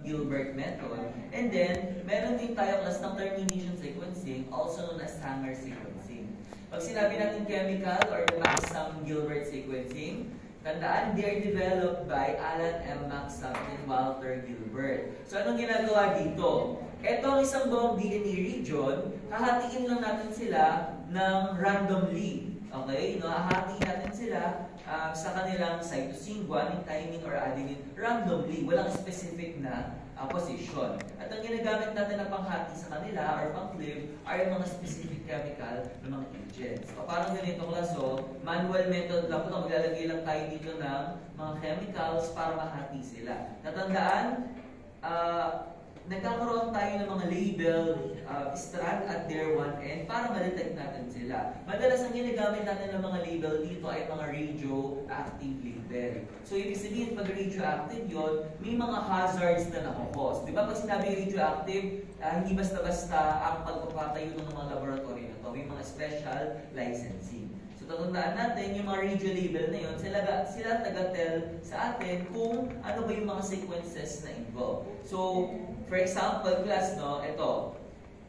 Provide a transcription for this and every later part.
Gilbert method. And then, meron din tayo class ng termination sequencing, also known as Sanger sequencing. Pag sinabi natin chemical or the Maxam-Gilbert sequencing, tandaan, they are developed by Alan M. Maxam and Walter Gilbert. So, anong ginagawa dito? Ito ang isang buong DNA region, hahatiin lang natin sila ng randomly. Okay? No, hahatiin natin sila sa kanilang cytosine, guanine, thymine, or adenine randomly. Walang specific na position. At ang ginagamit natin na panghati sa kanila or pang-clip ay mga specific chemical ng mga agents. So, parang ganito klaso, manual method lang po, maglalagay lang tayo dito ng mga chemicals para mahati sila. Tatandaan, nagkakaroon tayo ng mga label strand at their one end para ma-detect natin sila. Madalas ang ginagamit natin ng mga label dito ay mga radioactive label. So, ibig sabihin, pag radioactive yon, may mga hazards na nakukos. Di ba, pag sinabi radioactive, hindi basta-basta ang pagpapatayo ng mga laboratory na to. May mga special licensing. So, tatandaan natin, yung mga radio label na yun, sila taga-tell sa atin kung ano ba yung mga sequences na involved. So, for example, class, no, ito.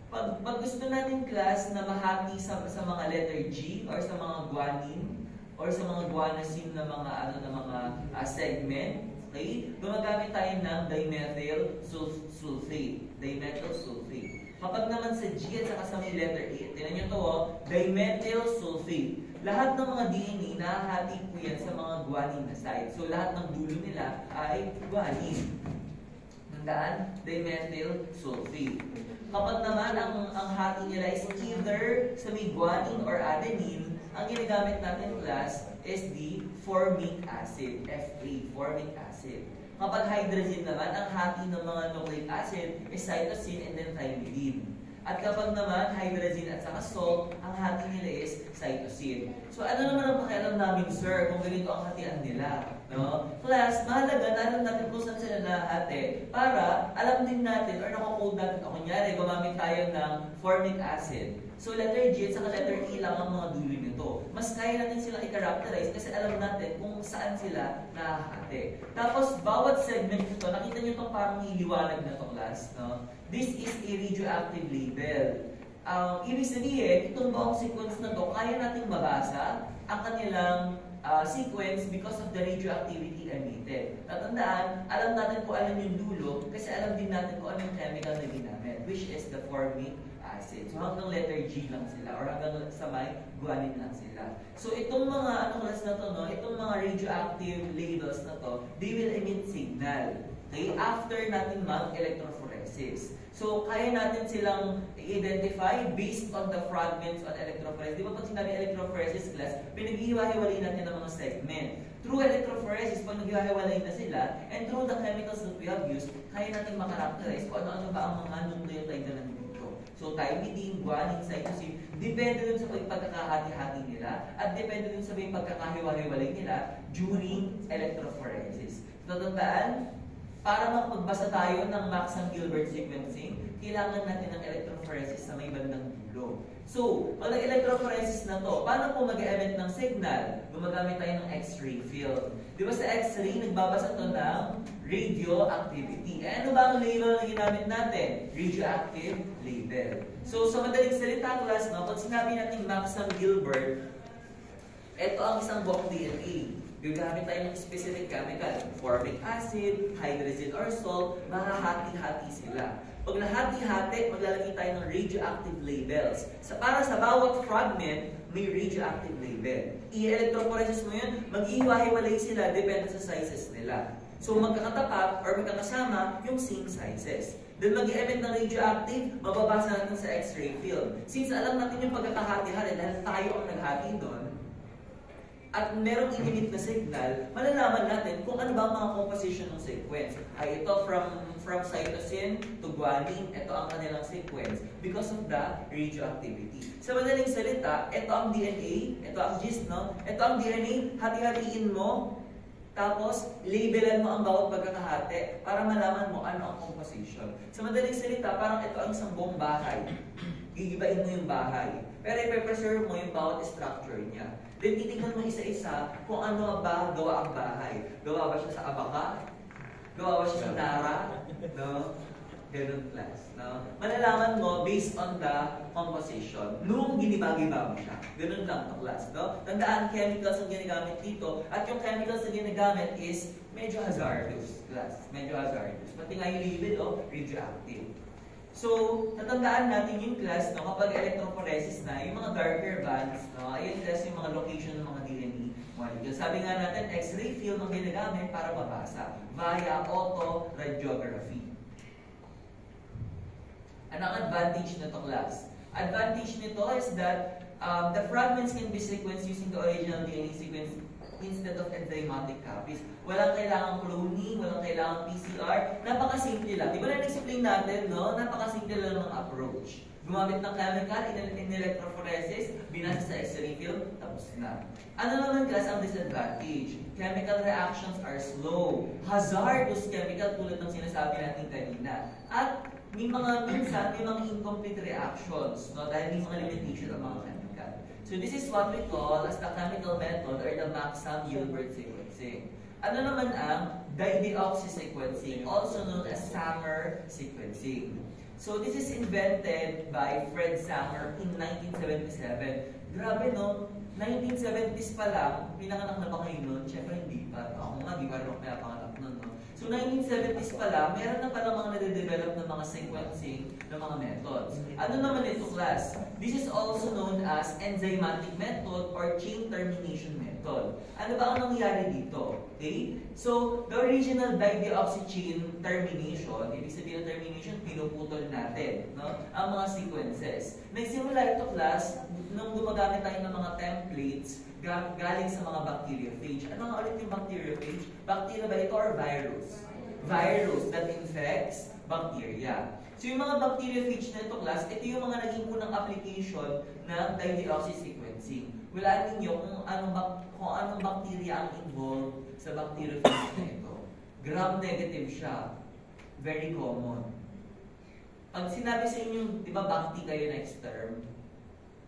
Pag gusto natin class na mahati sa mga letter G or sa mga guanine or sa mga guanosine na mga segment, okay? Gumagamit tayo ng dimethyl sulfate. Dimethyl sulfate. Kapag naman sa G at saka sa may letter E, tingnan nyo to, dimethyl sulfate. Lahat ng mga DNA, nahahati po yan sa mga guanine na side. So, lahat ng dulo nila ay guanine. Tandaan, dimethyl sulfate. Kapag naman ang hati nila is either sa may guanine or adenine, ang ginagamit natin class is the formic acid, Fa, formic acid. Kapag hydrogen naman, ang hati ng mga nucleic acid is cytosine and then thymidine. At kapag naman hydrogen at saka salt, ang hati nila is cytosine. So ano naman ang pakialam namin, sir, kung ganito ang hatian nila? No? Class, mahalaga na alam natin kung saan sila nahati para alam din natin or nakakode natin. O kunyari, gumamit tayo ng formic acid. So letter G at saka letter E lang ang mga dulo nito. Mas kaya natin silang i-characterize kasi alam natin kung saan sila nahahati. Tapos, bawat segment nito, nakita nyo itong parang iliwanag na to, class. No? This is a radioactive label. Ibig sabihin, itong buong sequence na to, kaya nating mabasa ang kanilang sequence because of the radioactivity emitted. Tatandaan, alam natin kung alam yung dulo kasi alam din natin kung anong chemical na ginamit, which is the formic acid. So hanggang letter G lang sila or hanggang sa may guanine lang sila. So itong mga class na to, no, itong mga radioactive labels na to, they will emit signal. Okay? After natin mag-electrophoresis. So, kaya natin silang i-identify based on the fragments on electrophoresis. Di ba pag sinabi electrophoresis class, pinag-ihiwa-hiwalay natin ng mga segment. Through electrophoresis, pag nag-ihiwa-hiwalay na sila, and through the chemicals that we have used, kaya natin makarakterize kung ano-ano ba ang mga nucleotide na nandito. So, thymidine, guanine, cytosine, depende dun sa pagkakahati-hati nila, at depende dun sa pagkakahiwa-hiwalay nila during electrophoresis. So, tandaan, para makapagbasa tayo ng Maxam-Gilbert sequencing, kailangan natin ng electrophoresis sa may bandang dulo. So, pag nag-electrophoresis na to, paano po mag-emit ng signal? Gumagamit tayo ng X-ray field. Di ba sa X-ray, nagbabasa to ng radioactivity. Eh, ano ba ang label na ginamit natin? Radioactive label. So, sa madaling salita, class, no, pag sinabi natin Maxam-Gilbert, ito ang isang buong DNA. Gagamit tayo ng specific chemical, formic acid, hydrogen or salt, mahahati-hati sila. Pag nahati-hati, maglalagay tayo ng radioactive labels. Para sa bawat fragment, may radioactive label. I-electrophoresis mo yun, mag-ihiwa-hiwalay sila depende sa sizes nila. So magkakatapat or magkakasama yung same sizes. Then mag-i-emit ng radioactive, mababasa natin sa X-ray field. Since alam natin yung pagkakahati-hati dahil tayo ang naghati doon, at merong i-emit na signal, malalaman natin kung ano ba ang mga composition ng sequence. Ay ito from cytosine to guanine, ito ang kanilang sequence because of the radioactivity. Sa madaling salita, ito ang DNA, ito ang gist, no? Ito ang DNA, hati-hatiin mo, tapos labelan mo ang bawat pagkakahati para malaman mo ano ang composition. Sa madaling salita, parang ito ang isang buong bahay. Gigibain mo yung bahay. Pero i-preserve mo yung bawat structure niya. Then titignan mo isa-isa kung ano ba gawa ang bahay. Gawa ba siya sa abaka? Gawa siya sa Tara, no? Ganun class, no? Malalaman mo based on the composition nung giniba-giba mo siya. Ganun lang to class, no? Tandaan, chemicals ang ginagamit dito at yung chemicals na ginagamit is medyo hazardous class. Medyo hazardous. Pati nga yung label, radioactive. So, natandaan natin yung class, no? Kapag electrophoresis na, yung mga darker bands, no? Ayun class yung mga location ng mga DNA molecules. Sabi nga natin, X-ray film ang ginagamit para mabasa via autoradiography. Anong advantage nito class? Advantage nito is that the fragments can be sequenced using the original DNA sequence instead of enzymatic copies. Walang kailangang cloning, walang kailangang PCR. Napakasimple lang. Di ba na-explain natin, no? Napakasimple lang ng approach. Gumamit ng chemical in electrophoresis, binasa sa X-ray film, tapos na. Ano naman class ang disadvantage? Chemical reactions are slow. Hazardous chemical tulad ng sinasabi natin kanina. At may mga minsan, may mga incomplete reactions, no? Dahil may mga limitation ng mga chemical. So this is what we call as the chemical method or the Maxam-Gilbert sequencing. Ano naman ang dideoxy sequencing, also known as Sanger sequencing. So this is invented by Fred Sanger in 1977. Grabe no, 1970s pa lang, pinanganak na ba kayo nun? Siyempre hindi pa. Ako nga, di ba rin ako pinapanganak nun, no? So 1970s pa lang, meron na pala mga nade-develop ng mga sequencing ng mga methods. Ano naman ito class? This is also known as enzymatic method or chain termination method. Ano ba ang nangyayari dito? Okay? So, the original dideoxy chain termination, ibig sabihin ng termination, pinuputol natin, no? Ang mga sequences. Nagsimula ito class, nung gumagamit tayo ng mga templates galing sa mga bacteriophage. Ano nga ulit yung bacteriophage? Bacteria ba ito or virus? Virus that infects bacteria. So yung mga bacteriophage na ito class, ito yung mga naging unang application ng dideoxy sequencing. Wala ninyo kung anong bacteria ang involved sa bacteriophage na ito. Gram-negative siya. Very common. Pag sinabi sa inyo, di ba bacti kayo next term?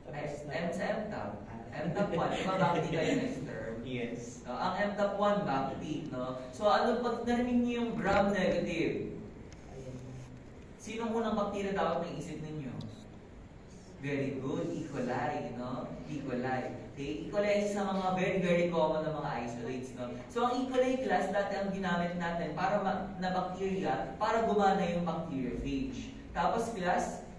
M sa MTAP. MTAP 1, di ba bacti kayo next term? Yes. Ang MTAP 1, bacti, no? So ano pag narinig niyo yung gram-negative? Sinong unang bacteria dapat may isip ninyo? Very good, E. coli, no? E. coli. Okay, E. coli is sa mga very common na mga isolates, no? So ang E. coli class, dati ang ginamit natin para na bacteria, para gumana yung bacteriophage. Tapos class,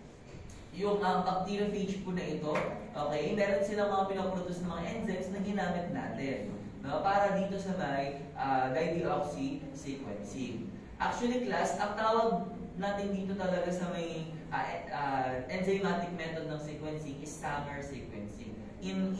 yung bacteriophage po na ito, okay, meron silang mga pinaproduce ng mga enzymes na ginamit natin, no? Para dito sa may dideoxy sequencing. Actually class, ang tawag natin dito talaga sa may enzymatic method ng sequencing is Sanger sequencing. In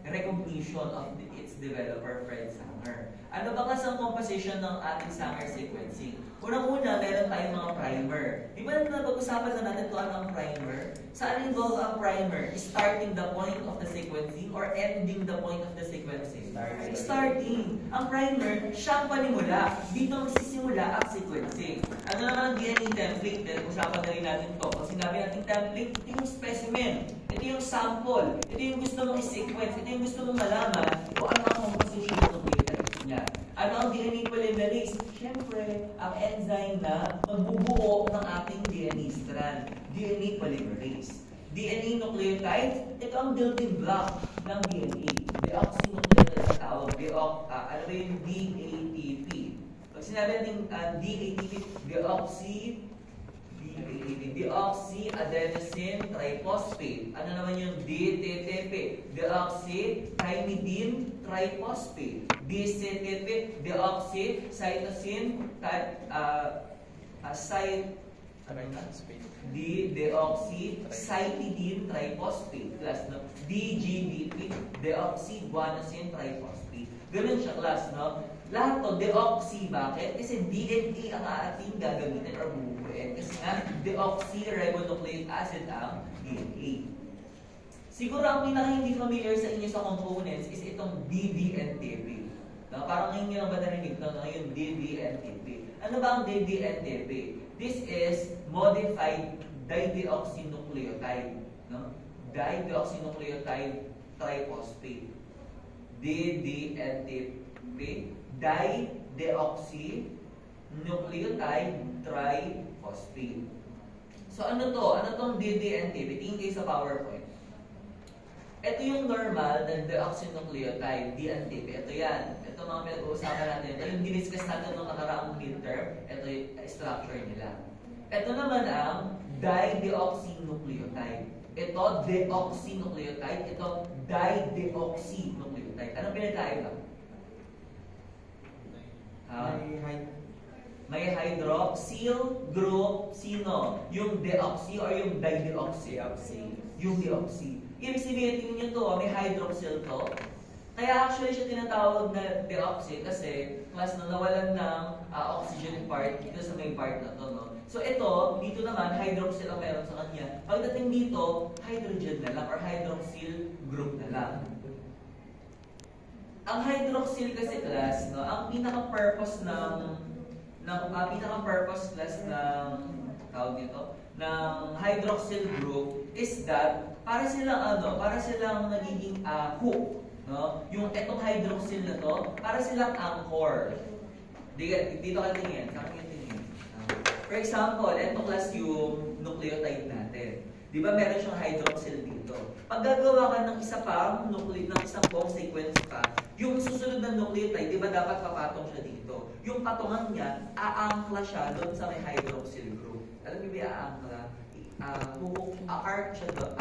recognition of its developer Fred Sanger. Ano ba kasi ang composition ng ating Sanger sequencing? Unang-una, meron tayong mga primer. Di ba napag-usapan na natin kung ano ang primer? Saan involve ang primer? Starting the point of the sequencing or ending the point of the sequencing? Starting. Ang primer, siyang panimula. Dito magsisimula ang sequencing. Ano naman ang DNA template? Usapan na rin natin to. Pag sinabi natin template, ito yung specimen. Ito yung sample. Ito yung gusto mong i-sequence. Ito yung gusto mong malaman kung ano ang composition ng nucleotides niya. Ano ang DNA polymerase? Siyempre, ang enzyme na magbubuo ng ating DNA strand. DNA polymerase. DNA nucleotides, ito ang building block ng DNA. Deoxynucleotide sa tawag. Ano ba yung DATP? Pag sinabi natin DATP, deoxyadenosine triphosphate. Ano naman yung DTTP? Deoxythymidine triphosphate. DCTP, deoxycytosine deoxycytidine triphosphate. Class, no? DGDP, deoxyguanosine triphosphate. Ganun siya, class, no? Lahat to, deoxy. Bakit? Kasi DNA ang ating gagamitin or bubuin. Kasi nga, deoxyribonucleic acid ang DNA. Siguro ang pinaka hindi familiar sa inyo sa components is itong DDNTP. No? Parang ngayon nyo lang ba narinig na yung DDNTP? Ano ba ang DDNTP? This is modified dideoxynucleotide. No? Dideoxynucleotide triphosphate. dideoxynucleotide triphosphate. So ano to? Ano tong DDNTP? Tingin kayo sa PowerPoint. Ito yung normal na deoxynucleotide, DNTP. Ito yan. Ito mga pinag-uusapan natin. Ito yung diniscuss natin nung nakaraang midterm. Ito yung structure nila. Ito naman ang dideoxynucleotide. Ito, deoxynucleotide. Ito, dideoxynucleotide. Anong pinagkaiba? May hydroxyl group. Sino? Yung deoxy or yung dideoxy? Yung deoxy. Ibig sabihin, tingin nyo to, may hydroxyl to. Kaya actually siya tinatawag na deoxy kasi class na nawalan ng oxygen part dito sa may part na to. No? So ito, dito naman, hydroxyl ang meron sa kanya. Pagdating dito, hydrogen na lang or hydroxyl group na lang. Ang hydroxyl kasi class, no, ang pinaka-purpose pinaka-purpose class ng tawag dito, ng hydroxyl group is that para silang nagiging hook, no? Yung etong hydroxyl na to, para silang anchor. Dito ka tingin, for example, etong class yung nucleotide natin. Di ba meron siyang hydroxyl dito? Pag gagawa ka ng isa pang isang buong sequence pa, yung susunod na nucleotide, di ba dapat papatong siya dito? Yung patungan niya, aangkla siya doon sa may hydroxyl group. Alam niyo ba aangkla? A-arc siya doon.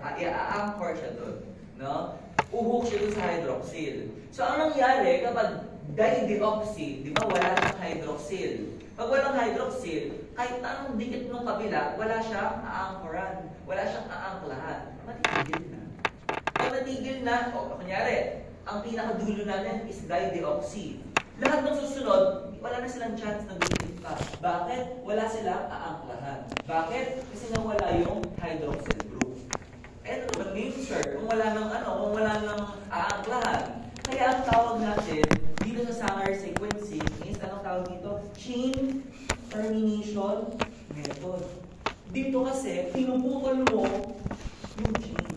A-anchor siya doon. No? Uhook siya doon sa hydroxyl. So, ang nangyari kapag dideoxy, di ba wala siyang hydroxyl? Pag walang hydroxyl, kahit na anong dikit ng kabila, wala siyang aangkoran. Wala siyang aangklahan. Matitigil na. Pag natigil na, kunyari, ang pinakadulo natin is dideoxy. Lahat ng susunod, wala na silang chance na bumili pa. Bakit? Wala silang aangklahan. Bakit? Kasi nawala yung hydroxyl group. Ito naman yung sir, kung wala nang aangklahan. Kaya ang tawag natin dito sa Sanger sequencing is, anong tawag dito? Chain termination method. Dito kasi, pinuputol mo yung chain.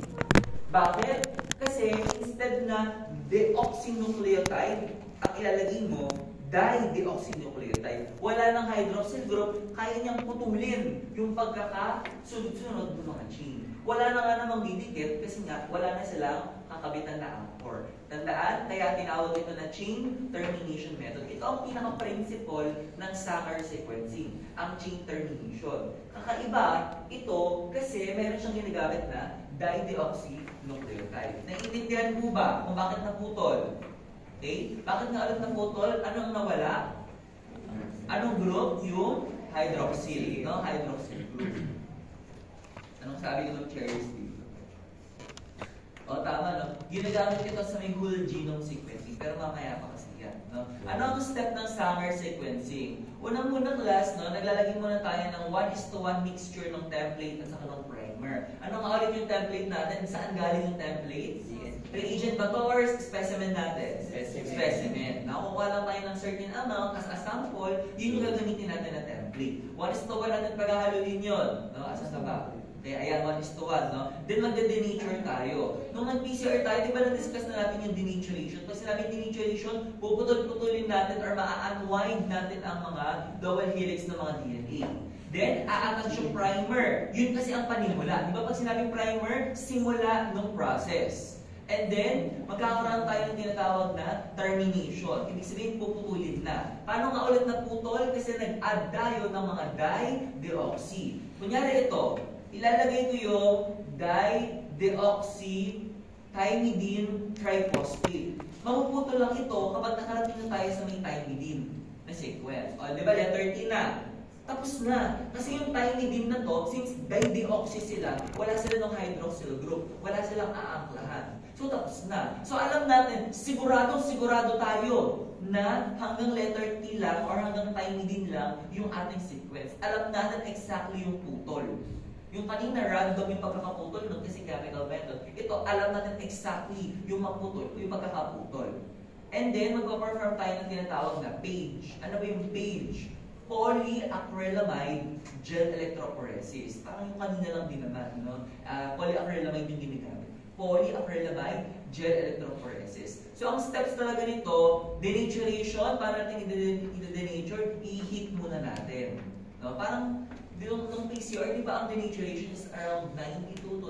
Bakit? Kasi instead na deoxynucleotide, ang ilalagay mo, dideoxynucleotide. Wala ng hydroxyl group, kaya niyang putulin yung pagkakasunod-sunod ng mga chain. Wala na nga namang didikit kasi nga wala na silang kakabitan na anchor. Tandaan, kaya tinawag ito na chain termination method. Ito ang pinaka-principle ng Sanger sequencing, ang chain termination. Kakaiba, ito kasi meron siyang ginagamit na dideoxynucleotide. Naiintindihan po ba kung bakit naputol? Okay? Bakit nga ulit naputol? Anong nawala? Anong group? Yung hydroxyl. No? Hydroxyl group. Anong sabi ng cherries dito? O, tama, no? Ginagamit ito sa may whole genome sequencing, pero mamaya pa kasi yan. No? Ano ang step ng Sanger sequencing? Unang-muna class, no? Naglalagay muna tayo ng 1:1 mixture ng template at saka ng primer. Ano nga ulit yung template natin? Saan galing yung template? Reagent ba to or specimen natin? Specimen. Nakukuha lang tayo ng certain amount as a sample, yun yung gagamitin natin na template. 1:1 natin paghahaluin yun. No? Asa sa ba? Kaya ayan, 1:1, no? Then magde-denature tayo. Nung nag-PCR tayo, di ba na-discuss na natin yung denaturation? Pag sinabi denaturation, puputol-putulin natin or ma-unwind natin ang mga double helix ng mga DNA. Then, a-attach yung primer. Yun kasi ang panimula. Di ba pag sinabi primer, simula ng process. And then, magkakaroon tayo ng tinatawag na termination. Ibig sabihin, puputulin na. Paano nga ulit naputol? Kasi nag-add tayo ng mga dideoxy. Kunyari ito, ilalagay ko yung dideoxythymidine triphosphate. Mapuputol lang ito kapag nakarating na tayo sa may thymidine na sequence. O, di ba, letter T na. Tapos na. Kasi yung thymidine na to, since dideoxy sila, wala sila ng hydroxyl group. Wala silang aangklahan. So, tapos na. So, alam natin, sigurado tayo na hanggang letter T lang or hanggang thymidine lang yung ating sequence. Alam natin exactly yung putol. Yung kanina, random yung pagkakaputol nun kasi chemical method. Ito, alam natin exactly yung maputol, yung pagkakaputol. And then, magpa-perform tayo ng tinatawag na PAGE. Ano ba yung PAGE? Polyacrylamide gel electrophoresis. Parang yung kanina lang din naman, no? Polyacrylamide yung ginagamit. Polyacrylamide gel electrophoresis. So ang steps talaga nito, denaturation, para natin i-denature, i-heat muna natin. No? Parang yung PCR, di ba ang denaturation is around 92 to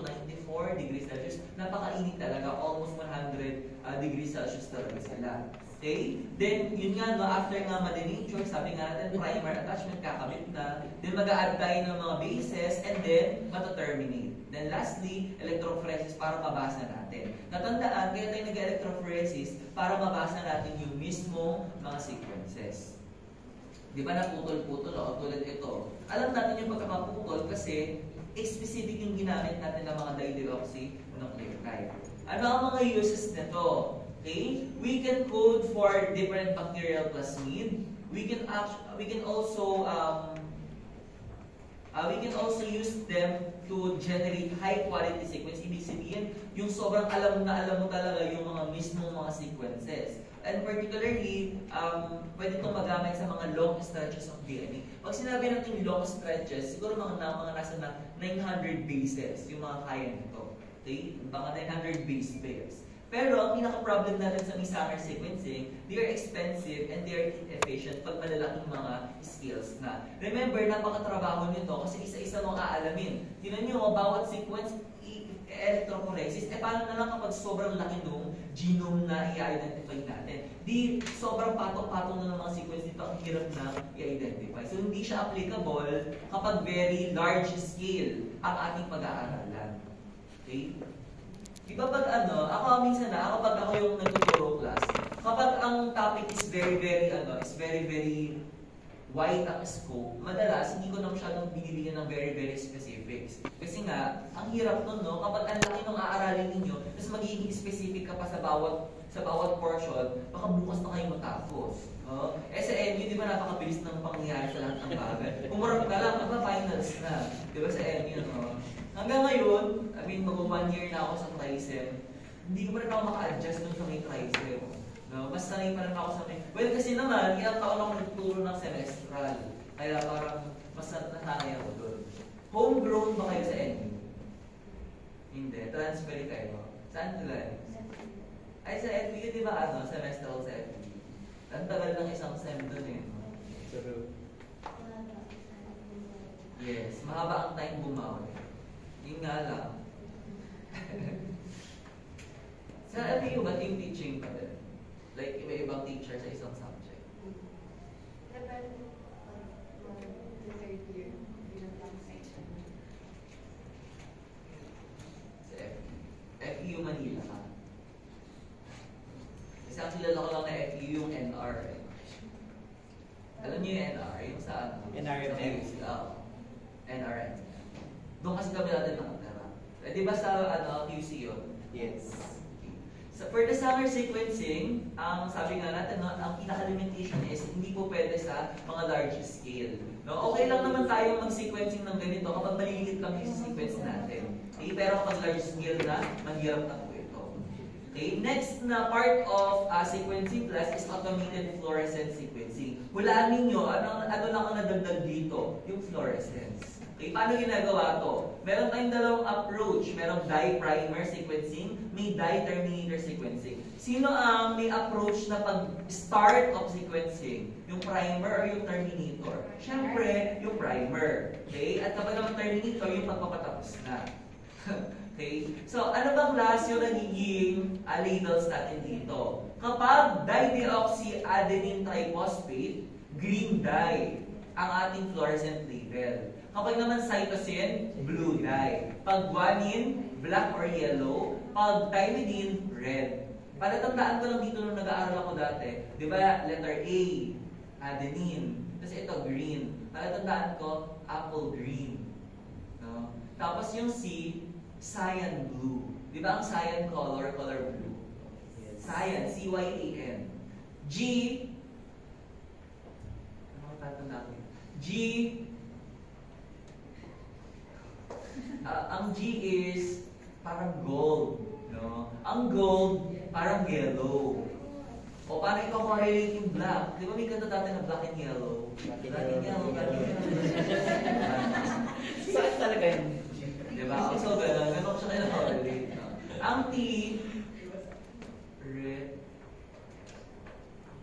94 degrees Celsius. Napakainit talaga, almost 100 degrees Celsius talaga sila. Okay? Then, yun nga, no, after nga ma-denature, sabi nga natin, primer attachment, kakabit na. Then, mag-a-add tayo ng mga bases, and then, mata-terminate. Then, lastly, electrophoresis para mabasa natin. Natandaan, kaya tayo nag-electrophoresis para mabasa natin yung mismo mga sequences. Di ba naputol-putol o tulad ito? Alam natin yung pagkakaputol kasi specific yung ginamit natin ng mga dideoxynucleotide. Ano ang mga uses nito? Okay? We can code for different bacterial plasmid. We can also use them to generate high quality sequence. Ibig sabihin, yung sobrang alam mo talaga yung mga mismong mga sequences. And particularly, pwede itong magamit sa mga long stretches of DNA. Pag sinabi natin long stretches, siguro mga nasa 900 bases yung mga kaya nito. Okay? Mga 900 base pairs. Pero ang pinaka-problem natin sa Mesaner sequencing, they are expensive and they are inefficient pag malalaking mga skills na. Remember, napakatrabaho nito kasi isa-isa mong aalamin. Tingnan nyo, bawat sequence, electrophoresis, paano na lang kapag sobrang laki nung genome na i-identify natin? Di sobrang patong-patong na ng mga sequence dito, ang hirap na i-identify. So hindi siya applicable kapag very large scale ang ating pag-aaralan. Okay? Diba pag ako minsan pag ako yung nagtuturo class, kapag ang topic is very wide ang scope, madalas hindi ko na masyadong binibigyan ng very specifics. Kasi nga, ang hirap nun, no? Kapag ang laki ng aaralin ninyo, tapos magiging specific ka pa sa bawat portion, baka bukas na kayo matapos. Sa MU, di ba napakabilis ng pangyayari sa lahat ng bagay? Kumurap ka lang, finals na. Di ba sa MU, no? Hanggang ngayon, mag-1 year na ako sa TRISEM, hindi ko pa rin ako maka-adjust dun sa may TRISEM. No, mas sanay pa rin ako sa may... Well, kasi naman, ilang taon ako nagturo ng semestral. Kaya parang mas nasanay ako doon. Homegrown ba kayo sa NU? Hindi. Transfer kayo. Saan ko lang? Ay, sa FU, di ba semestral sa FU? Ang tagal ng isang sem doon eh. Yes, mahaba ang time bumawi. Yun nga lang. Sa FU ba team teaching pa din? Like, iba-ibang teacher sa isang subject. Depende the third year. Sa FU Manila ka. Kasi ang kilala ko lang na FU yung NR eh. Alam niyo yung NR? Yung sa NRM. NRM. Doon kasi kami natin nakatira. Di ba sa QC yun? Yes. For the Sanger sequencing, sabi nga natin, ang pinaka-limitation is hindi po pwede sa mga large scale. No? Okay lang naman tayong mag-sequencing ng ganito kapag maliliit lang yung sequence natin. Okay? Pero kapag large scale na, mahirap na po ito. Okay? Next na part of sequencing class is automated fluorescence sequencing. Hulaan ninyo, ano lang ang nadagdag dito? Yung fluorescence. Okay, paano ginagawa to? Meron tayong dalawang approach. Merong dye-primer sequencing, may dye-terminator sequencing. Sino ang may approach na pag-start of sequencing? Yung primer or yung terminator? Siyempre, yung primer. Okay? At kapag naman terminator, yung pagpapatapos na. Okay? So, ano bang class yung nagiging labels natin dito? Kapag dideoxyadenine triphosphate, green dye ang ating fluorescent label. Kapag naman cytosine, blue dye. Pag guanine, black or yellow. Pag thymidine, red. Palatandaan ko lang dito nung nag-aaral ako dati, di ba, letter A, adenine. Kasi ito, green. Palatandaan ko, apple green. No? Tapos yung C, cyan blue. Di ba ang cyan color blue? Yes. Cyan, C-Y-A-N. G, ano tatandaan ko? G, ang G is parang gold, no? Ang gold, parang yellow. O paano i-correlate yung black? Di ba may kanta dati na black and yellow? Black and yellow, black and yellow. Saan talaga yun? Di ba? So, gano'n siya kaya correlate. No? Ang T,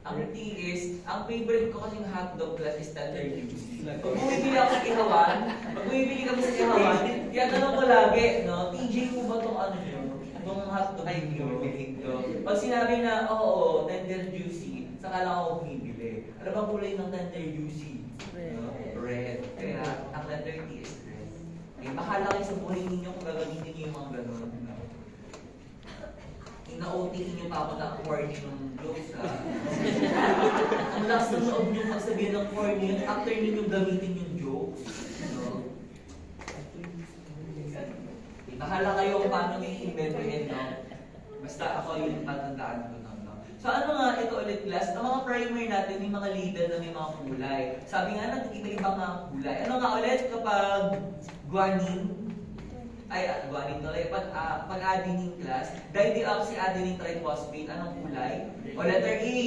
Ang T is, ang favorite ko kasing hotdog class is Thunder Juicy. Pag bumibili ako sa Ihawan, pag bumibili kami sa Ihawan, tinatanong ko lagi, no, TJ mo ba itong ano nyo? Itong hotdog nyo? Pag sinabi na, oo, Thunder Juicy, saka lang ako bumibili. Ano bang kulay ng Thunder Juicy? No? Red. Kaya, ang letter T is red. Okay, bahala kayo sa buhay ninyo kung gagamitin niyo yung mga ganun. Na-OTE nyo pa ako na corny ng jokes, ha? Ang lakas ng loob nyo magsabihin ng corny yun after ninyo gamitin yung jokes. No? Bahala kayo kung paano nyo i-inventoyin, no? Basta ako yung patandaan ko na, no? So ano nga ito ulit class? Ang mga primer natin, may mga label na may mga kulay. Sabi nga natin, iba-iba nga kulay. Ano nga ulit kapag guanine? Guanine tuloy. Pag adenine class, dideoxyadenine triphosphate, anong kulay? O letter A?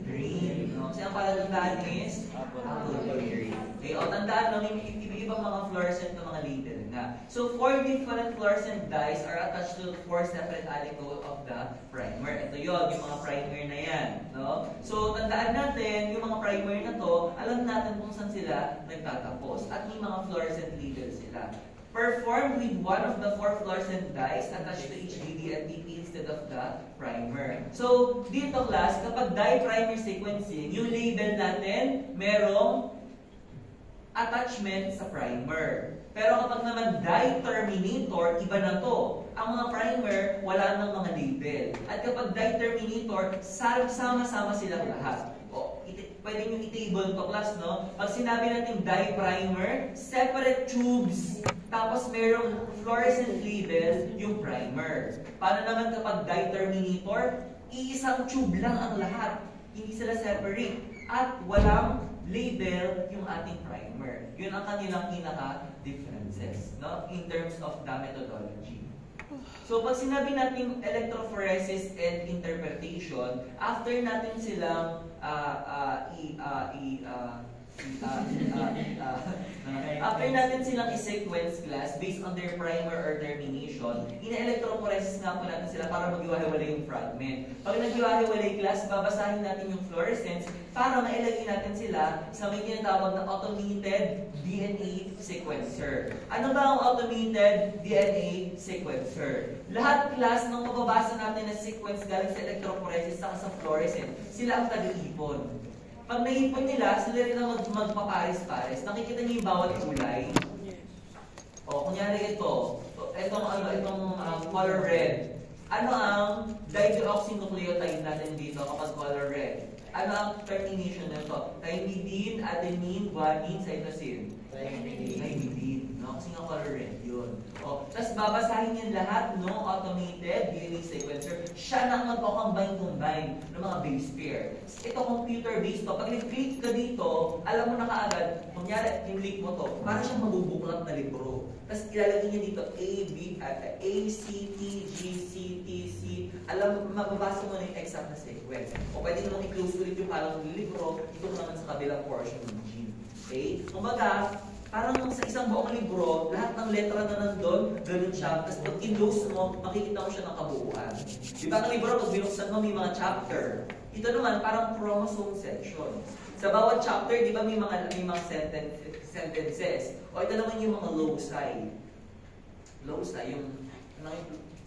Green. No? Kasi ang palatandaan is? Apple green. Okay, o tandaan, no? May iba-ibang mga fluorescent na mga label na. So, 4 different fluorescent dyes are attached to 4 separate aliquot of the primer. Ito yun, yung mga primer na yan. No? So, tandaan natin, yung mga primer na to, alam natin kung saan sila nagtatapos. At may mga fluorescent label sila. Performed with one of the 4 fluorescent dyes attached to HDD and TP instead of the primer. So, dito class, kapag dye primer sequencing, yung label natin, merong attachment sa primer. Pero kapag naman dye terminator, iba na to. Ang mga primer, wala nang mga label. At kapag dye terminator, sama-sama silang lahat. Pwede nyo i-table to class, no? Pag sinabi natin dye primer, separate tubes, tapos merong fluorescent label yung primer. Paano naman kapag dye terminator? Iisang tube lang ang lahat. Hindi sila separate. At walang label yung ating primer. Yun ang kanilang pinaka-differences, no? In terms of the methodology. So, pag sinabi natin electrophoresis and interpretation, after natin silang after natin silang i-sequence class based on their primer or termination, ina-electrophoresis nga po natin sila para maghiwa-hiwalay yung fragment. Pag naghiwa-hiwalay class, babasahin natin yung fluorescence para mailagay natin sila sa may tinatawag na automated DNA sequencer. Ano ba ang automated DNA sequencer? Lahat class ng mababasa natin na sequence galing sa electrophoresis saka sa fluorescent, sila ang taga-ipon. Pag naipon nila, sila rin ang magpapares-pares. Nakikita niyo yung bawat kulay? O, kunyari ito. Itong color red. Ano ang dideoxynucleotide natin dito kapag color red? Ano ang termination nito? Thymidine, adenine, guanine, cytosine. Thymidine. No? Kasi nga color red yun. O, tapos babasahin yan lahat, no? Automated DNA sequencer. Siya na ang magpakombine ng mga base pair. Ito computer-based to. Pag nag-click ka dito, alam mo na kaagad, kunyari, in-click mo to, para siyang mabubuklat na libro. Tapos ilalagay niya dito A, C, T, G, C, T, C. Alam mo, mababasa mo na yung exact na sequence. O pwede mo i-close ulit yung parang libro, ito naman sa kabilang portion ng gene. Okay? Kumbaga, parang sa isang buong libro, lahat ng letra na nandun, ganun siya. Tapos pag in-close mo, makikita mo siya ng kabuuan. Di ba ang libro, pag binuksan mo, may mga chapter. Ito naman, parang chromosome sections. Sa bawat chapter, di ba may mga sentences. O ito naman yung mga loci. Loci, yung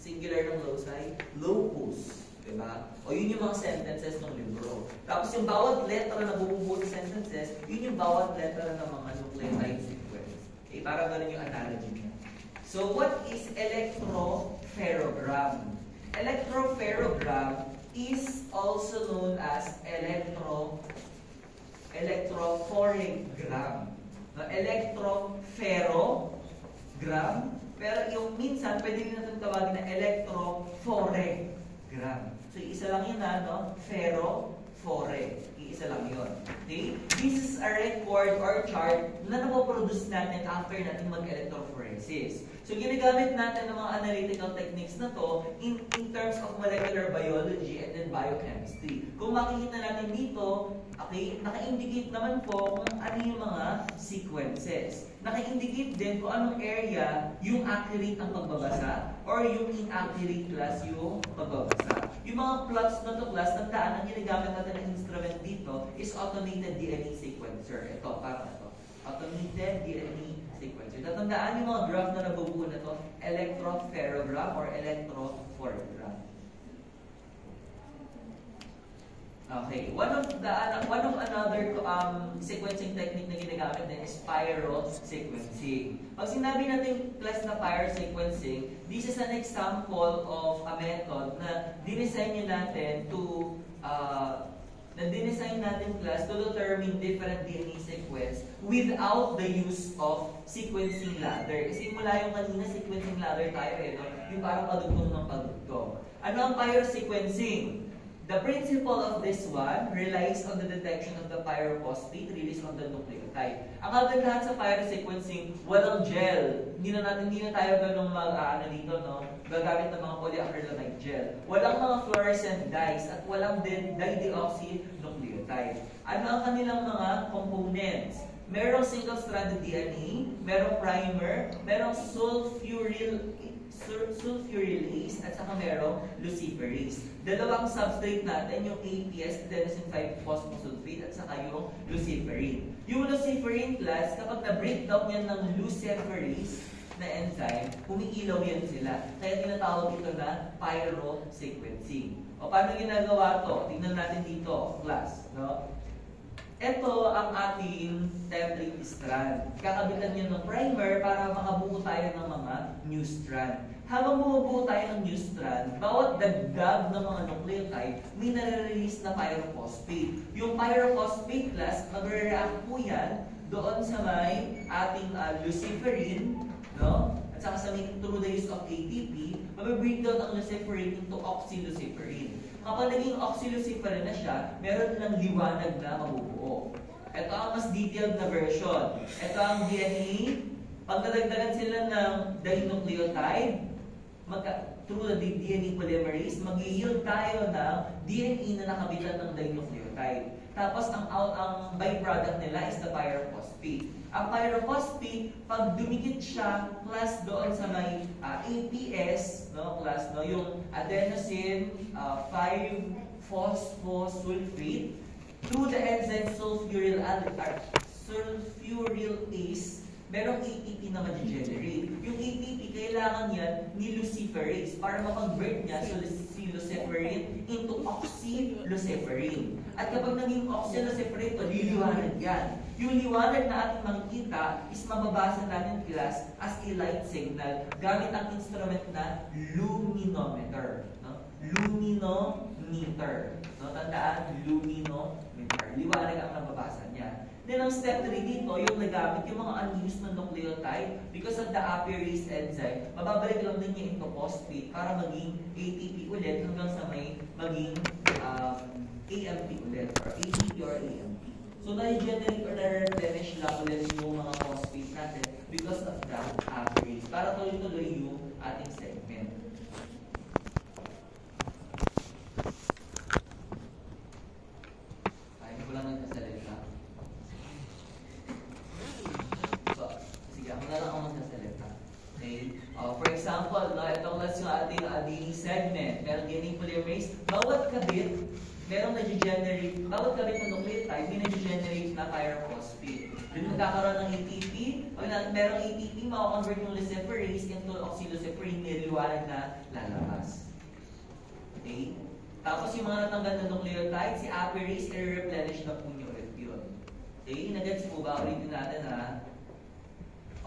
singular ng loci, locus. Diba? O yun yung mga sentences ng libro. Tapos yung bawat letra na bubuo ng sentences, yun yung bawat letra ng mga nucleotide sequence. Okay, para ganun yung analogy niya. So what is electropherogram? Electropherogram is also known as electrophoregram. Electropherogram, pero yung minsan pwede rin natin tawagin na electrophoregram. So, isa lang yun no? Phero-phore. Isa lang yun. Okay? This is a record or chart na napoproduce natin after natin mag-electrophoresis. So, ginagamit natin ng mga analytical techniques na to in terms of molecular biology and then biochemistry. Kung makikita natin dito, okay, naka-indicate naman po kung ano yung mga sequences. Naka-indicate din kung anong area yung accurate ang pagbabasa or yung inaccurate class yung pagbabasa. Yung mga plots na to class, tandaan, ang ginagamit natin ng instrument dito is automated DNA sequencer. Ito, parang ito. Automated DNA sequencer. Tatandaan yung mga graph na nabubuo na to, electropherogram or electrophoregram. Okay, one of another sequencing technique na ginagamit din is pyro sequencing. Pag sinabi natin class na pyro sequencing, this is an example of a method na dinesign natin to class to determine different DNA sequence without the use of sequencing ladder. Kasi mula yung kanina sequencing ladder tayo no? Yung parang padugtong ng padugtong. Ano ang pyro sequencing? The principle of this one relies on the detection of the pyrophosphate released on the nucleotide. Ang kagandahan sa pyrosequencing, walang gel. Hindi na tayo ganung dito, no? Gagamit ng mga polyacrylamide gel. Walang mga fluorescent dyes at walang dideoxynucleotide. Ano ang kanilang mga components? Merong single-stranded DNA, merong primer, merong sulfurylase at saka merong luciferase. Dalawang substrate natin, yung APS, adenosine 5-phosphosulfate at saka yung luciferin. Yung luciferin class, kapag na-breakdown yan ng luciferase na enzyme, humiilaw yan sila. Kaya tinatawag ito na pyrosequencing. O paano ginagawa to? Tingnan natin dito, class. No? Ito ang ating template strand. Kakabitan niyo ng primer para makabuo tayo ng mga new strand. Habang bumubuo tayo ng new strand, bawat dagdag ng mga nucleotide, may nare-release na pyrophosphate. Yung pyrophosphate class, magre-react po yan doon sa may ating luciferin, no? At saka sa may through the use of ATP, mag-breakdown ang luciferin into oxyluciferin. Kapag naging oxyluciferin na siya, meron ng liwanag na mabubuo. Ito ang mas detailed na version. Ito ang DNA. Pag nadagdagan sila ng dinucleotide, through the DNA polymerase, mag-yield tayo ng DNA na nakabitan ng dinucleotide. Tapos ang byproduct nila is the pyrophosphate. Ang pyrophosphate, pag dumikit siya, class doon sa may APS, no, class, no, yung adenosine 5-phosphosulfate, through the enzyme sulfurylase, merong ATP na ma-generate. Yung ATP, kailangan yan ni luciferase para mapag-break niya si luciferin into oxyluciferin. At kapag naging oxyluciferin ito, liliwanag yan. Yung liwanag na ating makikita is mababasa natin class as a light signal gamit ang instrument na luminometer. No? Luminometer. No? Tandaan, luminometer. Liwanag ang nababasa niya. Then ang step 3 dito, yung nagamit yung mga unused na nucleotide because of the aperase enzyme, mababalik lang din niya into phosphate para maging ATP ulit hanggang sa may maging AMP ulit or ATP or AMP. So na-generate or na-replenish lang ulit yung mga phosphate natin because of the aperase para tuloy-tuloy yung ating segment. Ayaw ko lang nagkasalita. For example, no, itong class yung ating DNA segment, meron DNA polymerase, bawat kabit ng nucleotide, may nag-generate na pyrophosphate. Doon magkakaroon ng ATP, pag merong ATP, makakonvert yung luciferase into oxyluciferin, may liwanag na lalabas. Okay? Tapos yung mga natanggal na nucleotide, si aperase, i-replenish na po nyo ulit yun. Okay? Nagets po ba? Ulitin natin ha.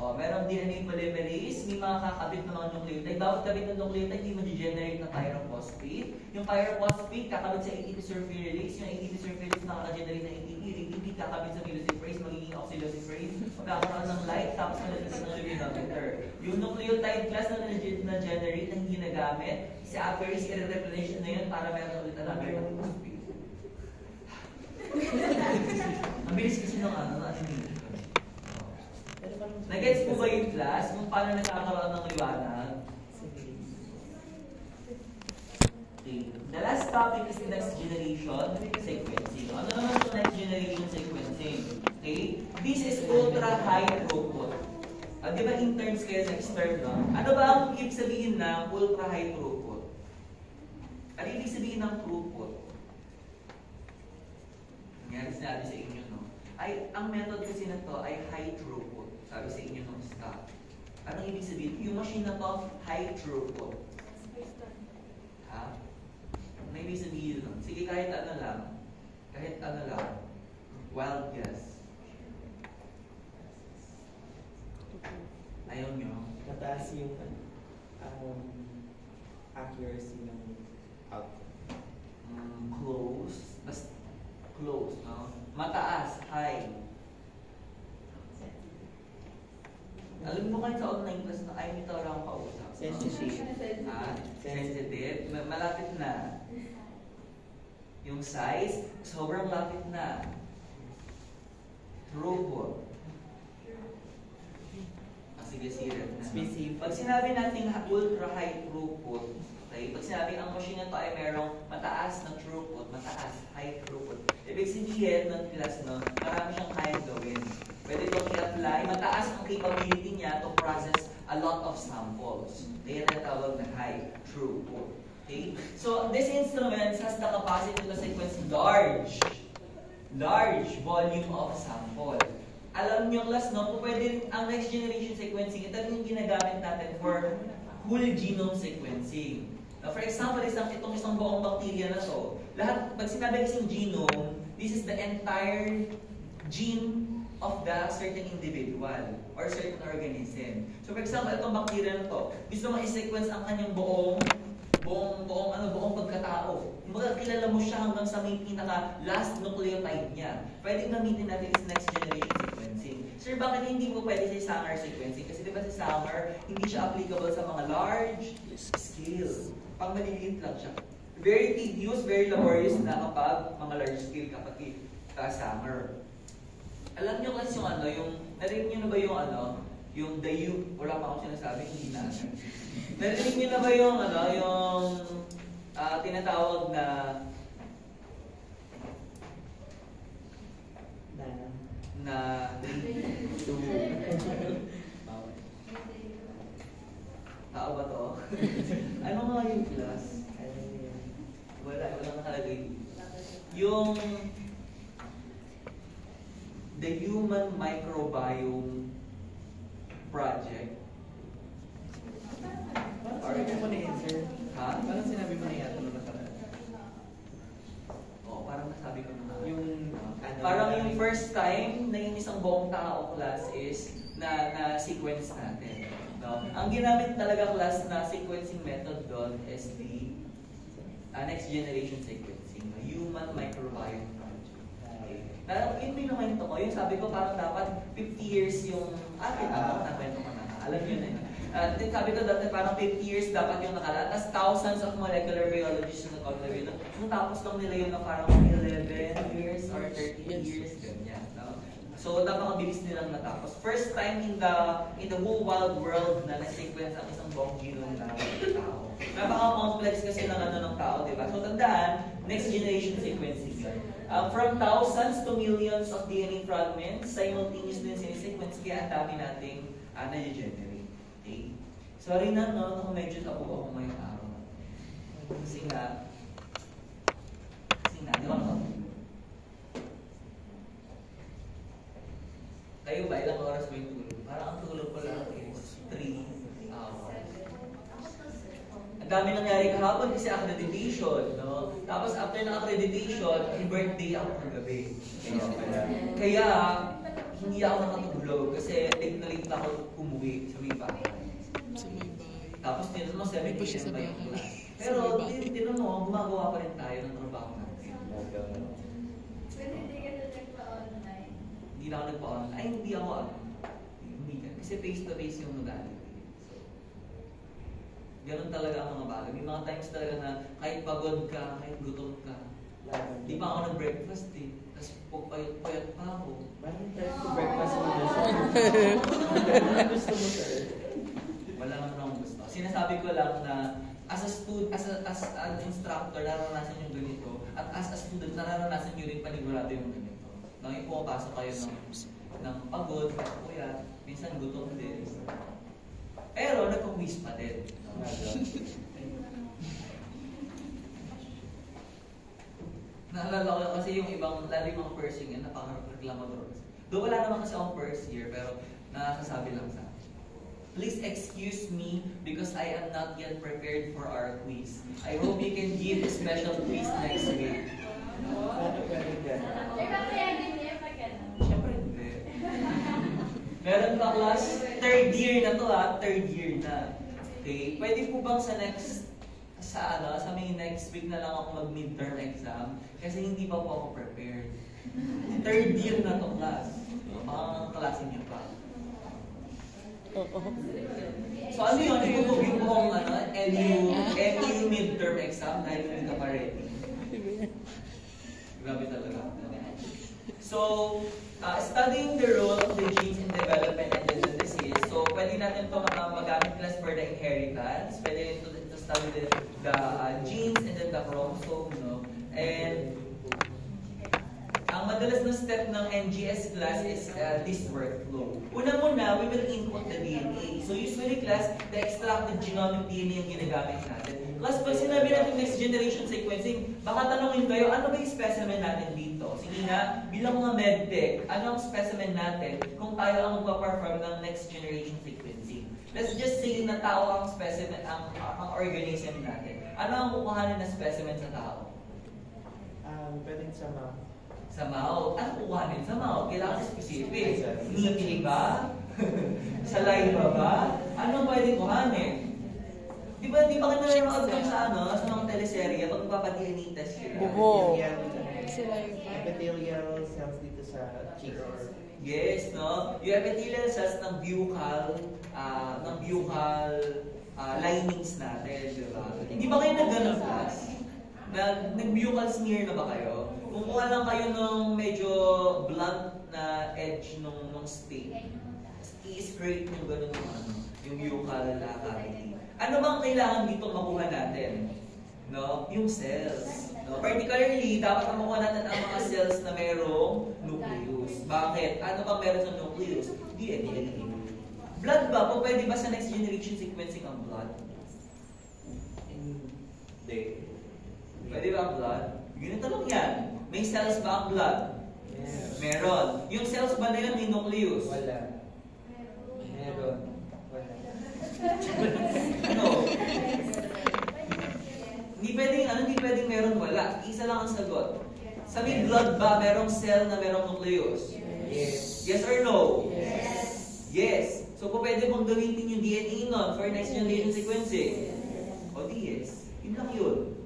Merong DNA polymerase, may mga kakabit na mga nucleotide. Bawat kabit ng nucleotide, hindi mag-generate ng pyrophosphate. Yung pyrophosphate, kakabit sa ATP sulfurylase. Yung ATP sulfurylase, nakaka-generate ng ATP. ATP, kakabit sa luciferase, magiging oxyluciferase. Magkakaroon ng light, tapos malagyan ng luminometer. Yung nucleotide class na na-generate na hindi nagamit, si aperase, i-replenish na yun para meron ulit na pyrophosphate. Ang bilis kasi ng Nagets po ba yung class? Kung paano nagkakaroon ng liwanag? Okay. The last topic is the next generation sequencing. Ano naman ito ultra-high throughput. Di ba interns kayo sa extern, no? Ano ba ang ibig sabihin ng ultra-high throughput? Ano ibig sabihin ng throughput? Yan, sinabi sa inyo, no? Ang method kasi na to ay high throughput. Sabi sa inyo ng staff. Anong ibig sabihin? Yung machine na to, high throughput. Ha? Ano ibig sabihin nun? Sige, kahit ano lang. Kahit ano lang. Wild guess. Ayaw nyo? Mataas yung accuracy ng output. Close. Basta close, no? Mataas, high. Alam mo kayo sa online class na ayaw nito lang kausap. Sensitive. Sensitive. Malapit na. Yung size, sobrang lapit na. Throughput. Sige, serious na. Specific. Pag sinabi natin ultra high throughput, okay? Pag sinabi ang machine na to ay merong mataas na throughput, mataas, high throughput. Ibig sabihin ng class, no, marami siyang kayang gawin. Pwede itong i-apply, mataas ang capability niya to process a lot of samples. Kaya natawag na high throughput. Okay? So, this instrument has the capacity to sequence large volume of sample. Alam niyo, class, no, pwede ang next generation sequencing, ito yung ginagamit natin for whole genome sequencing. Now, for example, itong isang buong bacteria na to, lahat, pag sinabi kasing genome, this is the entire gene of the certain individual or certain organism. So, for example, itong bacteria na to, gusto mo i-sequence ang kanyang buong pagkatao. Kumbaga, kilala mo siya hanggang sa may pinaka last nucleotide niya. Pwede gamitin natin is next generation sequencing. Sir, bakit hindi mo pwede sa Sanger sequencing? Kasi di ba sa Sanger, hindi siya applicable sa mga large scale. Pang maliliit lang siya. Very tedious, very laborious na kapag mga large scale kapag Sanger. Alam niyo kasi narinig niyo na ba yung wala pa akong sinasabi, hindi na. Narinig niyo na ba yung tinatawag na tao ba to? Ano nga yung class? Wala nakalagay. Yung the Human Microbiome Project. Parang sinabi mo na yun, sir. Ha? Parang sinabi mo na yata nung nakaraan. Oo, parang nasabi ko na. Parang yung first time na yung isang buong tao class is na sequence natin. No? Ang ginamit talaga class na sequencing method doon is the next generation sequencing, Human Microbiome Project. Okay. Yun din naman ito ko. Yung sabi ko parang dapat 50 years yung nakwento ko na. Alam yun eh. Sabi ko dati parang 50 years dapat yung nakalaan. Tapos thousands of molecular biologists yung nag-contribute. So tapos lang nila yun na parang 11 years or 30 years. Ganyan. No? So napakabilis nilang natapos. First time in the whole wild world na na-sequence ang isang buong genome ng tao. Napaka-complex kasi ng tao, di ba? So tandaan, next generation sequencing yun. From thousands to millions of DNA fragments, simultaneously sinisequence, kaya ang dami nating na-generate. Okay? Sorry na, no? Kung medyo tapo ako ngayong araw. Kasi nga, di ba ako? Kayo ba, ilang oras ba yung tulog? Parang ang tulog ko lang is 3 hours. Ang dami nangyari kahapon kasi accreditation, no? Tapos after ng accreditation, birthday ako kagabi. Kaya, hindi ako nakatulog kasi late na late ako umuwi sa may bahay. Tapos tinanong mo 7 p.m. ba yung class? Pero tinanong mo, gumagawa pa rin tayo ng trabaho natin. Pwede hindi ka na nagpa-online. Hindi na ako nagpa-online. Ay, hindi ako hindi ka. Kasi face-to-face yung modality. So, ganun talaga ang mga bagay. May mga times talaga na kahit pagod ka, kahit gutom ka. Di pa ako nag-breakfast eh. Tapos payat pa ako. Bakit tayo to breakfast mo na, sir? Ano gusto mo, sir? Wala naman akong gusto. Sinasabi ko lang na as an instructor, nararanasan yung ganito. At as a student, nararanasan nyo rin panigurado yung ganito. Nang ipapasok kayo ng ng pagod, kuya, minsan gutom din. Pero nagko-quiz pa din. Naalala ko kasi yung ibang, lalo yung mga first year, napaka-reklamador. Doon wala naman kasi akong first year, pero nakasasabi lang sa akin. Please excuse me because I am not yet prepared for our quiz. I hope you can give a special quiz next week. Pwede dyan. Siyempre hindi. Meron pa class, third year na to third year na. Okay, pwede po bang sa may next week na lang ako mag-midterm exam kasi hindi pa po ako prepared. Third year na to class. Mga klase niyo pa. So ano yun? Ibubugin mo ang MU midterm exam dahil hindi ka pa ready. Grabe talaga. So, studying the role of the genes in development and the disease. So, pwede natin ito magamit class for the inheritance. Pwede ito to study the genes and then the chromosome, no? And ang madalas na step ng NGS class is this workflow. Una muna, we will input the DNA. So usually class, the extracted genomic DNA ang ginagamit natin. Class, pag sinabi natin next generation sequencing, baka tanongin kayo, ano ba yung specimen natin dito? Sige nga, bilang mga medtech, ano ang specimen natin kung tayo ang magpa-perform ng next generation sequencing? Let's just say na tao ang specimen, ang organism natin. Ano ang kukuhanin na specimen sa tao? Pwedeng sa mouth. Sa mouth. Ano kukuhanin sa mouth? Kailangan specific. Ngipin ba? Saliva ba? Ano pwede kuhanin? Di ba ka nanonood kang sa mga teleserye pag magpapa-DNA test sila? Buho. Epithelial cells dito sa cheeks. Yes, no? Yung epithelial cells ng buccal linings natin, di ba? Hindi ba kayo nag-ganong class? Nag-buccal smear na ba kayo? Kumuha lang kayo ng medyo blunt na edge ng steak. I-scrape nyo gano'n yung buccal cavity. Ano bang kailangan dito makuha natin? No? Yung cells. No? Particularly, dapat makuha natin ang mga cells na mayroong nucleus. Bakit? Ano bang meron sa nucleus? DNA. Blood ba? Pwede ba sa next generation sequencing ang blood? Hindi. Pwede ba ang blood? Ganito lang yan. May cells ba ang blood? Yes. Meron. Yung cells ba na yun may nucleus? Wala. Meron. Wala. Ano? Hindi pwedeng meron wala. Isa lang ang sagot. Sa may blood ba, merong cell na merong nucleus? Yes. Yes or no? Yes. Yes. So, pwede mong gamitin yung DNA nun for next generation sequencing? O di yes. Yun lang yun.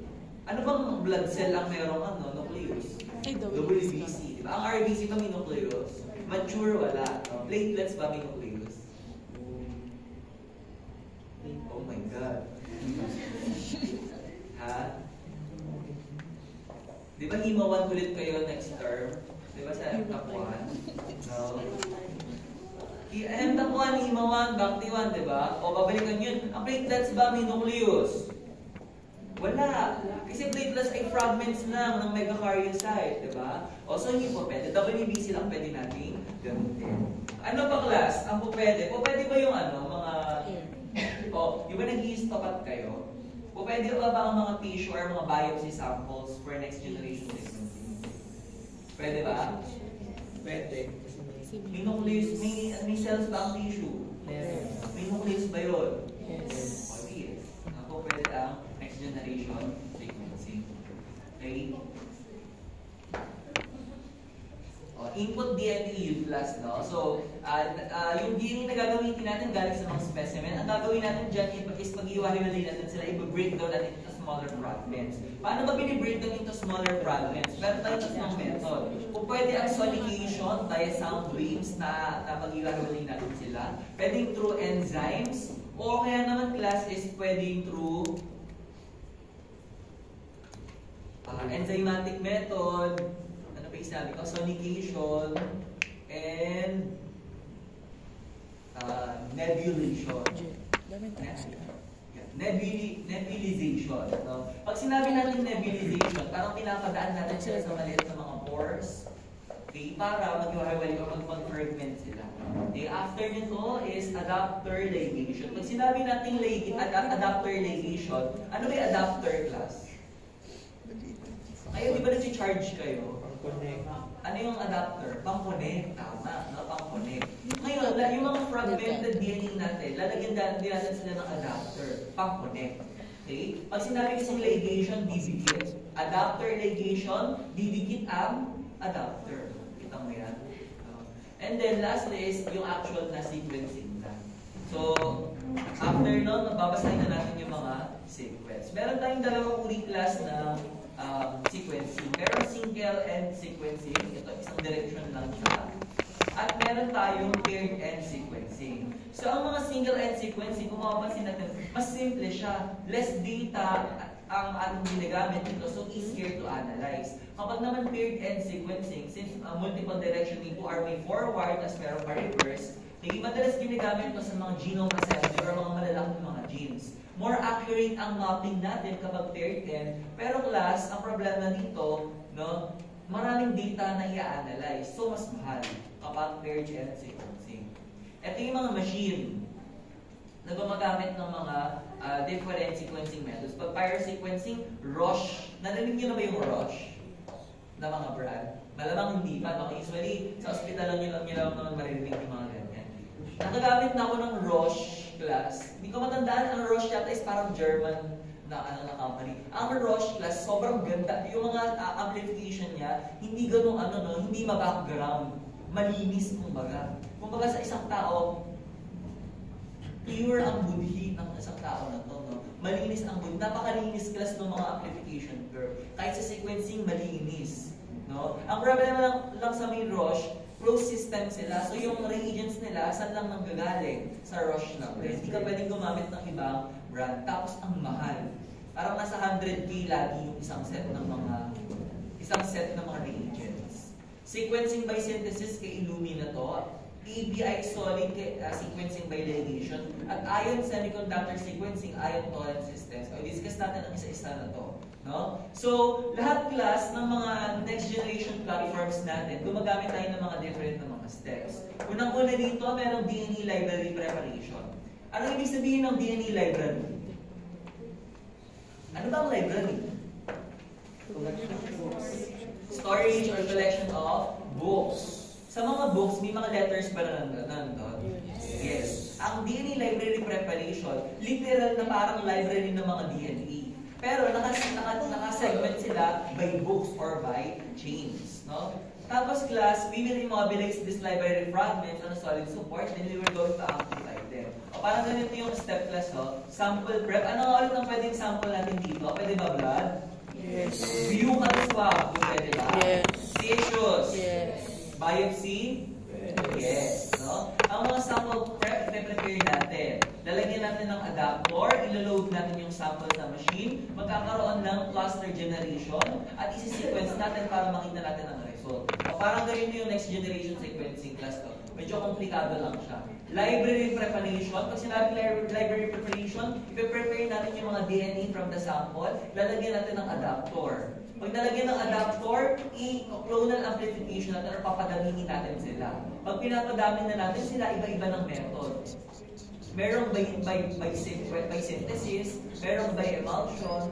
Ano bang blood cell ang merong nucleus? WBC. Diba? Ang RBC ba may nucleus? Mature, wala. No? Platelets ba may nucleus? Oh my God. Ha? Di ba himawan ulit kayo next term? Di ba sa top 1? No? Top 1, himawan, back to 1, di ba? O babalikan yun. Ang platelets ba may nucleus? Wala. Kasi platelets ay fragments lang ng megakaryocyte, di ba? O so hindi po pwede. WBC lang pwede natin gamitin. Ano pa class? Ang po pwede? Po pwede ba yung mga... O, di ba nag-i-stopat kayo? Po pwede ba ang mga tissue or mga biopsy samples for next generation sequencing? Pwede ba? Pwede. May nucleus, may cells ba ang tissue? Yes. May nucleus ba yun? Yes. O, yes. Ako pwede ang next generation sequencing. Okay? O, input DNA yung class, no? So, yung DNA na gagawin natin galing sa mga specimen, ang gagawin natin dyan is pag-iwalay natin sila, i-breakdown natin into smaller fragments. Paano ba binibreakdown into smaller fragments? Meron tayo tatlong method. Kung pwede ang sonication, via sound waves na pag-iwalay natin sila. Pwedeng through enzymes, o kaya naman class is pwedeng through enzymatic method, ano pa yung sabi ko, sonication, and nebulation. Nebulization. No? Pag sinabi natin nebulization, parang pinapadaan natin sila sa maliit na mga pores. Okay, para maghiwalay o mag-fragment sila. Okay, after nito is adapter ligation. Pag sinabi natin adapter ligation, ano ba yung adapter class? Kayo, di ba nag-charge kayo? Pang-connect. Ano yung adapter? Pang-connect. Tama, no? Pang-connect. Ngayon, yung mga fragmented DNA natin, lalagyan natin sila ng adapter. Pang-connect. Okay? Pag sinabi isang ligation, didikit. Adapter ligation, didikit ang adapter. Kita mo yan? And then, lastly is yung actual na sequencing na. So, after nun, mababasahin na natin yung mga sequence. Meron tayong dalawang uri class na sequencing. Meron single end sequencing. Ito, isang direction lang siya. At meron tayong paired end sequencing. So, ang mga single end sequencing, kung mapapansin natin, mas simple siya. Less data ang ating ginagamit dito, so easier to analyze. Kapag naman paired end sequencing, since multiple direction dito are may forward as meron pa reverse, hindi madalas ginagamit ito sa mga genome assembly or mga malalaking mga genes. More accurate ang mapping natin kapag paired end, pero class, ang problema dito, no, maraming data na i-analyze, so mas mahal kapag paired end sequencing. Ito yung mga machine na gumagamit ng mga different sequencing methods. Pag Pyre sequencing, Roche. Narinig niyo na ba yung Roche? Na mga brand? Malamang hindi pa. No? Usually, sa hospital lang nyo lang naman maririnig yung mga ganyan. Nakagamit na ako ng Roche class. Hindi ko matandaan, ang Roche yata is parang German na company. Ang Roche class, sobrang ganda. Yung mga amplification niya, hindi ganun hindi ma-background. Malinis, kumbaga. Kumbaga sa isang tao, pure ang budhi ng isang tao na to, no? Malinis ang budhi. Napakalinis class ng mga amplification curve. Kahit sa sequencing, malinis. No? Ang problema lang sa may Roche, closed system sila. So yung reagents nila, saan lang nanggagaling? Sa Roche na. Hindi ka pwedeng gumamit ng ibang brand. Tapos ang mahal. Parang nasa 100K lagi yung isang set ng mga reagents. Sequencing by synthesis kay Illumina to. ABI solid sequencing by ligation at ion semiconductor sequencing, ion torrent systems. O, discuss natin ang isa-isa na to. No? So, lahat class ng mga next generation platforms natin, gumagamit tayo ng mga different na mga steps. Unang-una dito, merong DNA library preparation. Ano ibig sabihin ng DNA library? Ano ba ang library? Storage or collection of books. Sa mga books, may mga letters ba na nandun? Yes. Ang DNA library preparation, literal na parang library ng mga DNA. Pero naka-segment sila by books or by chains. No? Tapos class, we will immobilize this library fragments on a solid support, then we will go to amplify them. O parang ganito yung step class, no? Sample prep. Ano nga ulit ang pwedeng sample natin dito? Pwede ba blood? Yes. Buccal swab. Pwede ba? Yes. Tissues. Yes. Biopsy? Yes. No? Ang mga sample prep, i-prepare natin. Lalagyan natin ng adapter, ilo-load natin yung sample sa machine, magkakaroon ng cluster generation, at isi-sequence natin para makita natin ang result. O parang ganito yung next generation sequencing class to. Medyo komplikado lang siya. Library preparation. Pag sinabi library preparation, i-prepare natin yung mga DNA from the sample, lalagyan natin ng adapter. Pag nalagyan ng adapter, i-clonal amplification natin or papadaminin natin sila. Pag pinapadami na natin sila, iba-iba ng method. Merong by synthesis, merong by emulsion,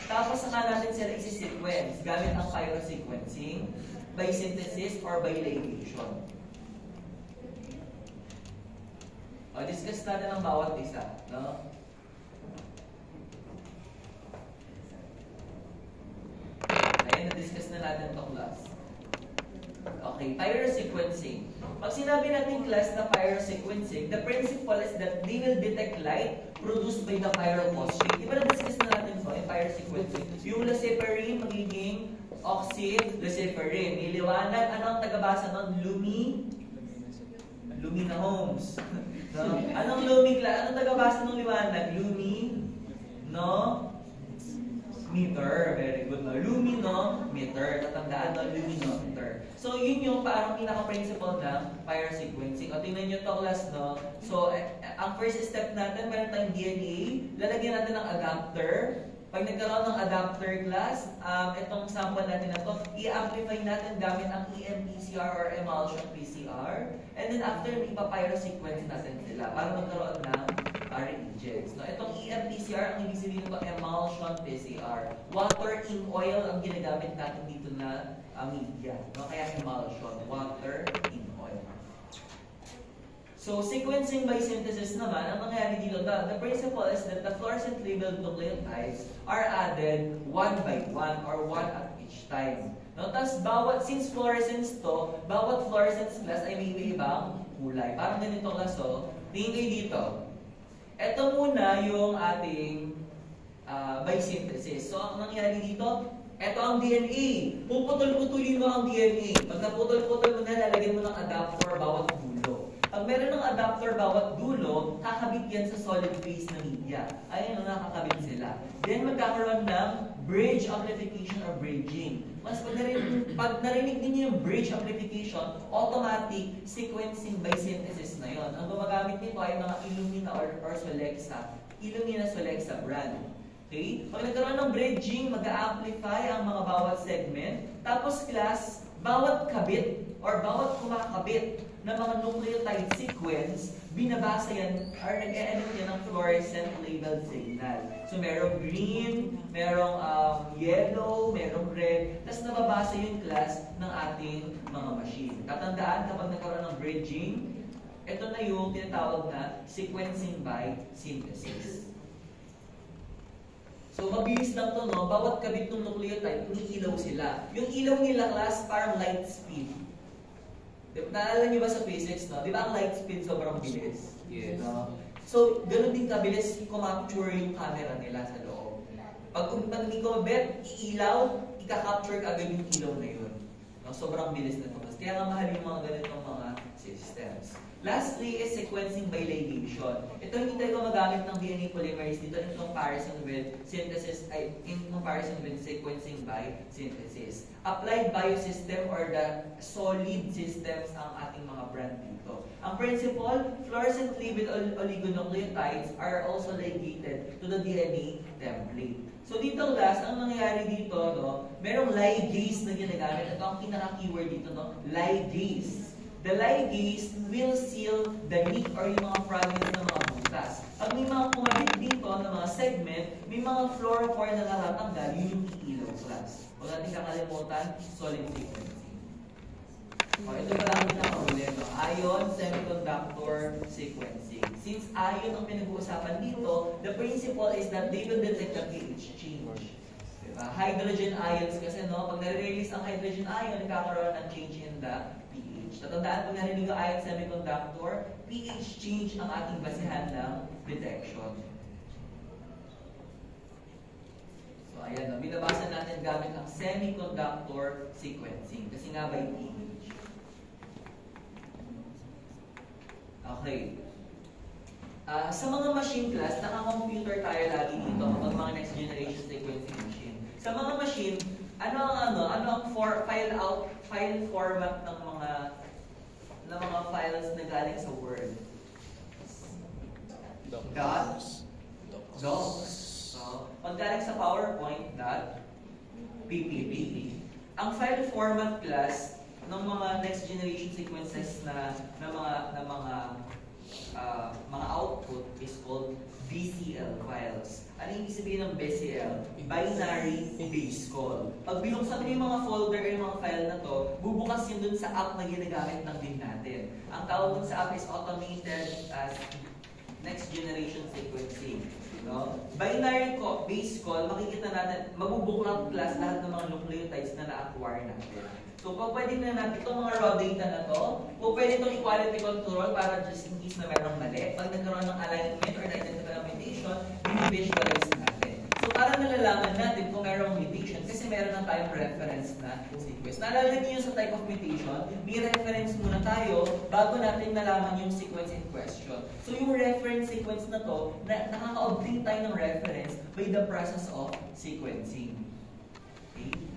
tapos saka natin sila isi-sequence gamit ang pyrosequencing, by synthesis or by ligation. O, discuss natin ang bawat isa. No? Na-discuss na natin ito, class. Okay, pyrosequencing. Pag sinabi natin, class, na pyrosequencing, the principle is that they will detect light produced by the pyrophosphate. Di ba na-discuss na natin ito, yung pyrosequencing? Yung luciferin magiging oxy-luciferin. Iliwanag, ano ang tagabasa nun? Lumina Homes. No? Anong anong tagabasa ng liwanag? Meter. Very good. No? Luminometer. Tatandaan no? Luminometer. So, yun yung parang pinaka-principle ng pyrosequencing. O, tingnan nyo to, class, no? So, ang first step natin, meron tayong DNA. Lalagyan natin ng adapter. Pag nagkaroon ng adapter class, itong sample natin na to, i-amplify natin gamit ang EM-PCR or emulsion PCR. And then after, ipapyrosequence natin sila para magkaroon ng reagents. No, itong EM-PCR, ang ibig sabihin nito, emulsion PCR. Water in oil ang ginagamit natin dito na media. No? Kaya emulsion, water in oil. So, sequencing by synthesis naman, ang nangyari dito, the principle is that the fluorescent labeled nucleotides are added one by one or one at each time. No? Tapos, since fluorescence to, bawat fluorescence class ay may ibang kulay. Parang ganito class, tingin kayo dito. Ito muna yung ating by synthesis. So, ang nangyari dito, ito ang DNA. Puputol-putulin mo ang DNA. Pag naputol-putol mo na, lalagyan mo ng adapter bawat dulo. Pag meron ng adapter bawat dulo, kakabit yan sa solid phase na media. Ayun, nakakabit sila. Then, magkakaroon ng bridge amplification or bridging. Mas pag narinig din yung bridge amplification, automatic sequencing by synthesis na yon. Ang gumagamit nito ay mga Illumina or Solexa. Illumina Solexa brand. Okay? Pag nagkaroon ng bridging, mag-a-amplify ang mga bawat segment. Tapos class, bawat kabit or bawat kumakabit na mga nucleotide sequence, binabasa yan or nag-e-emit yan ng fluorescent labeled signal. So merong green, merong yellow, merong red, tapos nababasa yung class ng ating mga machine. Tatandaan kapag nagkaroon ng bridging, ito na yung tinatawag na sequencing by synthesis. So mabilis lang to, no? Bawat kabit ng nucleotide, umiilaw sila. Yung ilaw nila class, parang light speed. Naalala niyo ba sa physics, no? Di ba ang light speed sobrang bilis? Yes. No? So, ganoon din kabilis kumapture yung camera nila sa loob. Pag hindi ko mabet, iilaw, ika-capture ka agad yung ilaw na yun. No? Sobrang bilis na ito. Kaya nga mahal yung mga ganitong mga systems. Lastly is sequencing by ligation. Ito hindi tayo magamit ng DNA polymerase dito in comparison with synthesis, in comparison with sequencing by synthesis. Applied biosystem or the solid systems ang ating mga brand dito. Ang principle, fluorescent labeled oligonucleotides are also ligated to the DNA template. So dito last, ang nangyayari dito, no, merong ligase na ginagamit. Ito ang pinaka-keyword dito, no, ligase. The ligase will seal the nick or yung mga fragments ng mga butas. Pag may mga kumabit dito ng mga segment, may mga fluorophore na natatanggal, yun yung iilaw class. Huwag natin kakalimutan, solid sequencing. O, ito pa lang pinakahuli, no? Ion semiconductor sequencing. Since ion ang pinag-uusapan dito, the principle is that they will detect the pH change. Diba? Hydrogen ions kasi, no? Pag nare-release ang hydrogen ion, nagkakaroon ng change in the pH. Tatandaan pag narinig yung ion semiconductor, pH change ang ating basihan ng detection. So ayan, no? Binabasa natin gamit ang semiconductor sequencing kasi nga by pH. Okay. Sa mga machine class, naka-computer tayo lagi dito kapag mga next generation sequencing machine. Sa mga machine, ano ang file format ng mga files na galing sa Word? Docs. So, pag galing sa PowerPoint, .ppp. Ang file format class ng mga next generation sequences na mga output is called BCL files. Ano yung sabihin ng BCL? Binary Base Call. Pag binuksan mo yung mga folder o yung mga file na to, bubukas yun dun sa app na ginagamit lang din natin. Ang tawag dun sa app is automated as next generation sequencing. No? Binary base call, makikita natin, mabubuklat class lahat ng mga nucleotides na na-acquire natin. So, pag pwede na natin itong mga raw data na to, o pwede itong equality control para just in case na merong mali. Pag nagkaroon ng alignment or identical mutation, visualize natin. So, para nalalaman natin kung merong mutation, kasi meron na tayong reference na sequence. Naalala niyo sa type of mutation, may reference muna tayo bago natin nalaman yung sequence in question. So, yung reference sequence na to, nakaka-obtain tayo ng reference by the process of sequencing. Okay?